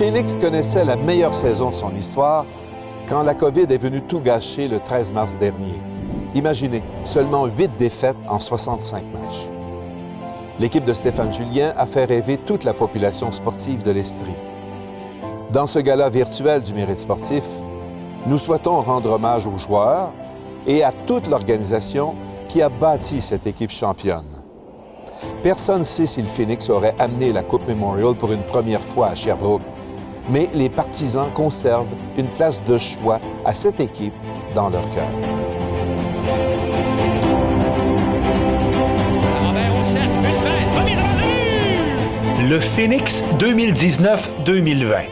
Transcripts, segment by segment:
Phoenix connaissait la meilleure saison de son histoire quand la COVID est venue tout gâcher le 13 mars dernier. Imaginez, seulement 8 défaites en 65 matchs. L'équipe de Stéphane Julien a fait rêver toute la population sportive de l'Estrie. Dans ce gala virtuel du mérite sportif, nous souhaitons rendre hommage aux joueurs et à toute l'organisation qui a bâti cette équipe championne. Personne ne sait si le Phoenix aurait amené la Coupe Memorial pour une première fois à Sherbrooke, mais les partisans conservent une place de choix à cette équipe dans leur cœur. Le Phoenix 2019-2020.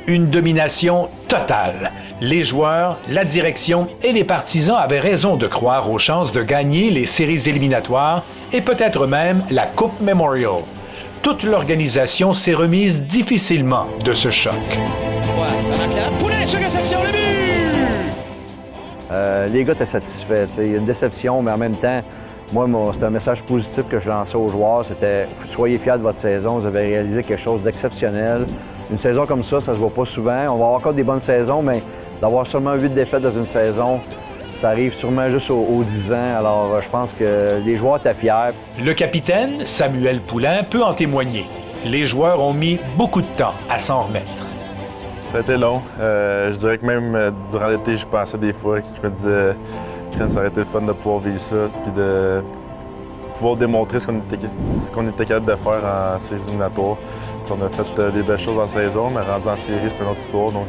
Une domination totale. Les joueurs, la direction et les partisans avaient raison de croire aux chances de gagner les séries éliminatoires et peut-être même la Coupe Memorial. Toute l'organisation s'est remise difficilement de ce choc. Poulet sur réception, le but! Les gars étaient satisfaits. Il y a une déception, mais en même temps, moi, c'était un message positif que je lançais aux joueurs. C'était « Soyez fiers de votre saison, vous avez réalisé quelque chose d'exceptionnel. » Une saison comme ça se voit pas souvent. On va avoir encore des bonnes saisons, mais d'avoir seulement 8 défaites dans une saison, ça arrive sûrement juste aux 10 ans. Alors, je pense que les joueurs étaient fiers. Le capitaine, Samuel Poulain, peut en témoigner. Les joueurs ont mis beaucoup de temps à s'en remettre. Ça a été long. Je dirais que même durant l'été, je pensais des fois que je me disais que ça aurait été le fun de pouvoir vivre ça puis de pouvoir démontrer ce qu'on était capable de faire en séries éliminatoires. On a fait des belles choses en saison, mais rendu en série, c'est une autre histoire. Donc,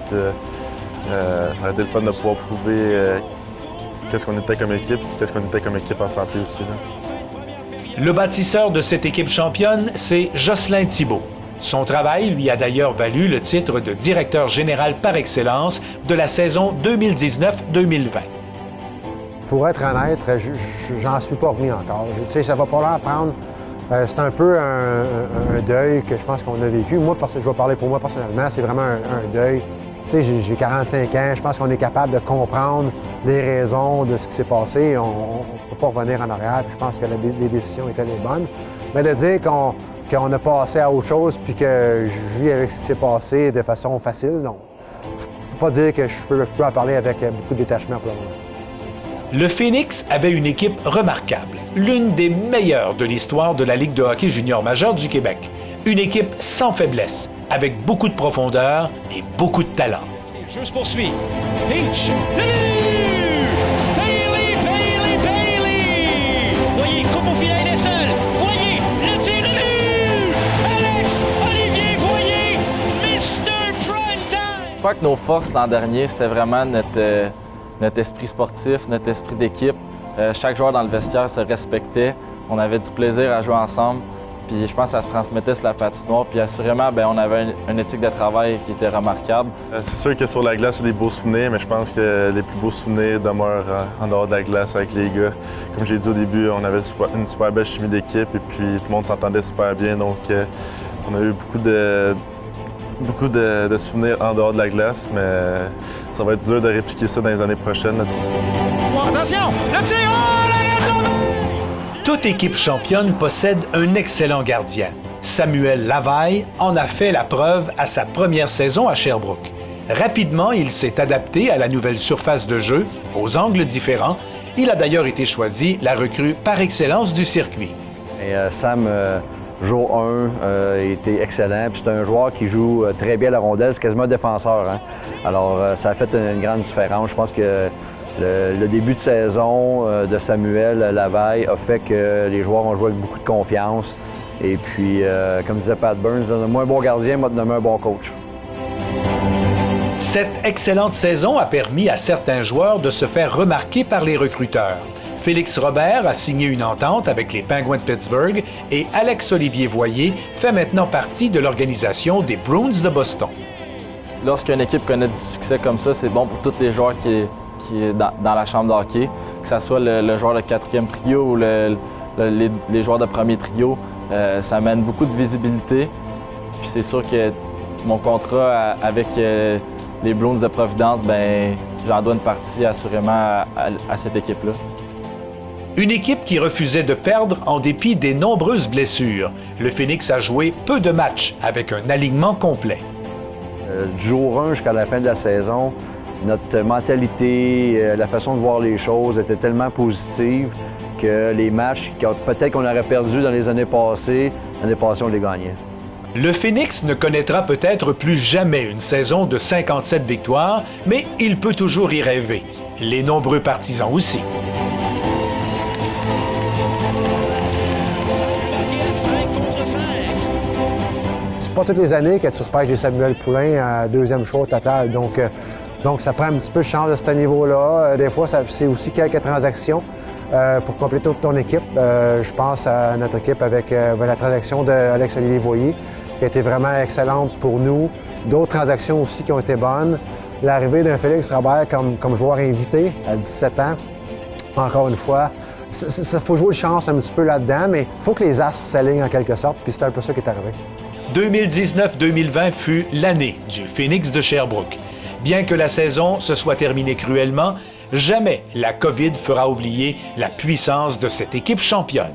ça aurait été le fun de pouvoir prouver qu'est-ce qu'on était comme équipe, qu'est-ce qu'on était comme équipe en santé aussi. Là. Le bâtisseur de cette équipe championne, c'est Jocelyn Thibault. Son travail lui a d'ailleurs valu le titre de directeur général par excellence de la saison 2019-2020. Pour être honnête, j'en suis pas remis encore. Tu sais, ça va pas l'air prendre. C'est un peu un deuil que je pense qu'on a vécu. Moi, parce que je vais parler pour moi personnellement, c'est vraiment un deuil. Tu sais, j'ai 45 ans, je pense qu'on est capable de comprendre les raisons de ce qui s'est passé. On ne peut pas revenir en arrière, puis je pense que les décisions étaient les bonnes. Mais de dire qu'on a passé à autre chose, puis que je vis avec ce qui s'est passé de façon facile, non. Je peux pas dire que je peux en parler avec beaucoup de détachement pour le moment. Le Phoenix avait une équipe remarquable, l'une des meilleures de l'histoire de la Ligue de hockey junior majeur du Québec. Une équipe sans faiblesse, avec beaucoup de profondeur et beaucoup de talent. Le jeu se poursuit. Peach, le but! Bailey! Voyez, coupe au filet, il est seul. Voyez, le tir, le but! Alex Olivier Voyer, Mr. Primetime! Je crois que nos forces l'an dernier, c'était vraiment notre esprit sportif, notre esprit d'équipe. Chaque joueur dans le vestiaire se respectait. On avait du plaisir à jouer ensemble. Puis je pense que ça se transmettait sur la patinoire. Puis assurément, on avait une éthique de travail qui était remarquable. C'est sûr que sur la glace, c'est des beaux souvenirs, mais je pense que les plus beaux souvenirs demeurent en dehors de la glace avec les gars. Comme j'ai dit au début, on avait une super belle chimie d'équipe et puis tout le monde s'entendait super bien. Donc on a eu beaucoup de souvenirs en dehors de la glace, mais ça va être dur de répliquer ça dans les années prochaines. Là. Attention, le tir! Oh, l'arrêt de la main! Toute équipe championne possède un excellent gardien. Samuel Lavaille en a fait la preuve à sa première saison à Sherbrooke. Rapidement, il s'est adapté à la nouvelle surface de jeu, aux angles différents. Il a d'ailleurs été choisi la recrue par excellence du circuit. Et, Sam, jour 1, était excellent. Puis c'est un joueur qui joue très bien à la rondelle. C'est quasiment un défenseur. Hein? Alors, ça a fait une grande différence. Je pense que le début de saison de Samuel Lavaille a fait que les joueurs ont joué avec beaucoup de confiance. Et puis, comme disait Pat Burns, donne-moi un bon gardien, moi, donne-moi un bon coach. Cette excellente saison a permis à certains joueurs de se faire remarquer par les recruteurs. Félix Robert a signé une entente avec les Penguins de Pittsburgh et Alex-Olivier Voyer fait maintenant partie de l'organisation des Bruins de Boston. Lorsqu'une équipe connaît du succès comme ça, c'est bon pour tous les joueurs qui est dans la chambre de hockey, que ce soit le joueur de quatrième trio ou les joueurs de premier trio. Ça amène beaucoup de visibilité. Puis c'est sûr que mon contrat avec les Bruins de Providence, j'en dois une partie assurément à cette équipe-là. Une équipe qui refusait de perdre en dépit des nombreuses blessures. Le Phoenix a joué peu de matchs avec un alignement complet. Du jour 1 jusqu'à la fin de la saison, notre mentalité, la façon de voir les choses était tellement positive que les matchs, peut-être qu'on aurait perdu dans les années passées, on les gagnait. Le Phoenix ne connaîtra peut-être plus jamais une saison de 57 victoires, mais il peut toujours y rêver. Les nombreux partisans aussi. Marqué à 5 contre 5. C'est pas toutes les années que tu repêches des Samuel Poulin à deuxième choix au total. Donc, ça prend un petit peu de chance de ce niveau-là. Des fois, c'est aussi quelques transactions pour compléter ton équipe. Je pense à notre équipe avec la transaction d'Alex-Olivier Voyer, qui a été vraiment excellente pour nous. D'autres transactions aussi qui ont été bonnes. L'arrivée d'un Félix Robert comme joueur invité à 17 ans, encore une fois, il faut jouer de chance un petit peu là-dedans, mais il faut que les as s'alignent en quelque sorte, puis c'est un peu ça qui est arrivé. 2019-2020 fut l'année du Phoenix de Sherbrooke. Bien que la saison se soit terminée cruellement, jamais la COVID fera oublier la puissance de cette équipe championne.